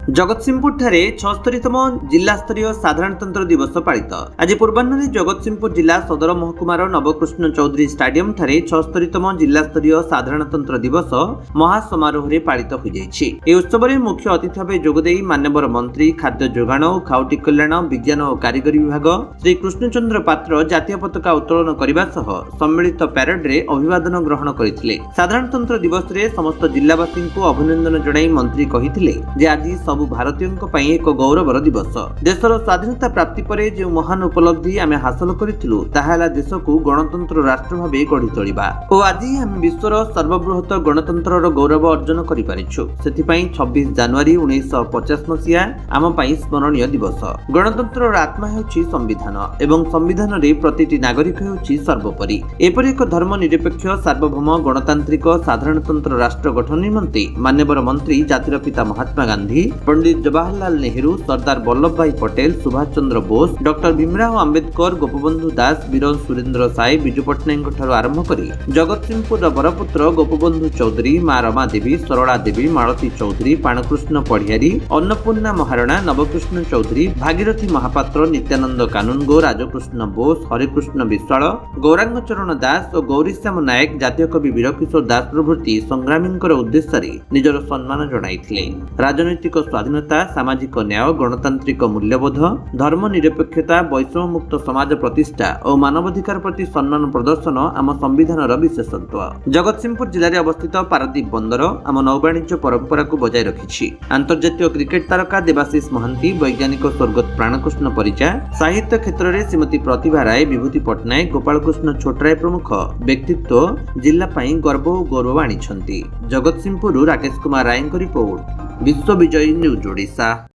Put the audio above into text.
जगतसिंहपुर ठारे 76तम जिला स्तरीय साधारणतंत्र दिवस पालित। आज पूर्वाह्न जगतसिंहपुर जिला सदर महकुमार नवकृष्ण चौधरी स्टाडियम ठारे 76तम जिला स्तरीय साधारणतंत्र दिवस महासमारोह रे पालित हो जायछि। ए उत्सव रे मुख्य अतिथि भाବେ जोगदेई माननीय मंत्री खाद्य जोगाण और खाउटी कल्याण विज्ञान और कारीगरी विभाग श्री कृष्णचंद्र पात्र जातीय पताका उत्तोलन करने सह सम्मिलित पैरेड रे अभिवादन ग्रहण करथिले। साधारणतंत्र दिवस रे समस्त जिलावासी को अभिनंदन जणाई मंत्री कहिथिले जे आज सबु भारतीयों पई एक गौरवर दिवस। देशर स्वाधीनता प्राप्ति परे जो महान उपलब्धि आमे हासिल करिथिलु ताहा होला देश को गणतंत्र राष्ट्र भाबे गढ़ी तोलिबा और आज आमे विश्वर सर्वबृहत गणतंत्रर गौरव अर्जन करि पारिछु। सेति पई 26 जनवरी 1950 मसिया आम पई स्मरणीय दिवस। गणतंत्रर आत्मा हेउछि संविधान एवं संविधान रे प्रतिटी नागरिक हेउछि सर्वोपरि। एपरि एक धर्मनिरपेक्ष सार्वभौम गणतांत्रिक साधारणतंत्र राष्ट्र गठन निमंते माननीय मंत्री जातिर पिता महात्मा गांधी, पंडित जवाहरलाल नेहरू, सरदार वल्लभ भाई पटेल, सुभाष चंद्र बोस, डॉक्टर भीमराव अंबेडकर, गोपबंधु दास, वीर सुरेंद्र साय, बिजू पट्टनायक ठारू आरंभ करी जगतसिंहपुर बरपुत्र गोपबंधु चौधरी, मां रमा देवी, सरला देवी, मालती चौधरी, पाणकृष्ण पढ़ियारी, अन्नपूर्णा महाराणा, नवकृष्ण चौधरी, भागीरथी महापात्र, नित्यानंद कानूनगो, राजकृष्ण बोस, हरिकृष्ण विश्वाल, गौरांग चरण दास और गौरीश्याम नायक, जातीय कवि वीरकिशोर दास प्रभृति संग्रामींकर उद्देश्य निजर सम्मान जणाइथिले। राजनैतिक स्वाधीनता, सामाजिक न्याय, गणतांत्रिक मूल्यबोध, धर्मनिरपेक्षता, वैषम्य मुक्त समाज प्रतिष्ठा और मानवाधिकार प्रति सम्मान प्रदर्शन आम संविधानर विशेषत्व। जगतसिंहपुर जिले में अवस्थित पारादीप बंदर आम नौवाणिज्य परंपरा को बजाय रखिछि। अंतर्जातीय क्रिकेट तारका देवाशीष महांती, वैज्ञानिक स्वर्गत प्राणकृष्ण परिचा, साहित्य क्षेत्र में श्रीमती प्रतिभा राय, विभूति पट्टनायक, गोपालकृष्ण छोटराय प्रमुख व्यक्तित्व जिला गर्व और गौरव आनिछंती। जगतसिंहपुर राकेश कुमार राय रिपोर्ट, विश्व विजयी न्यूज ओडिशा।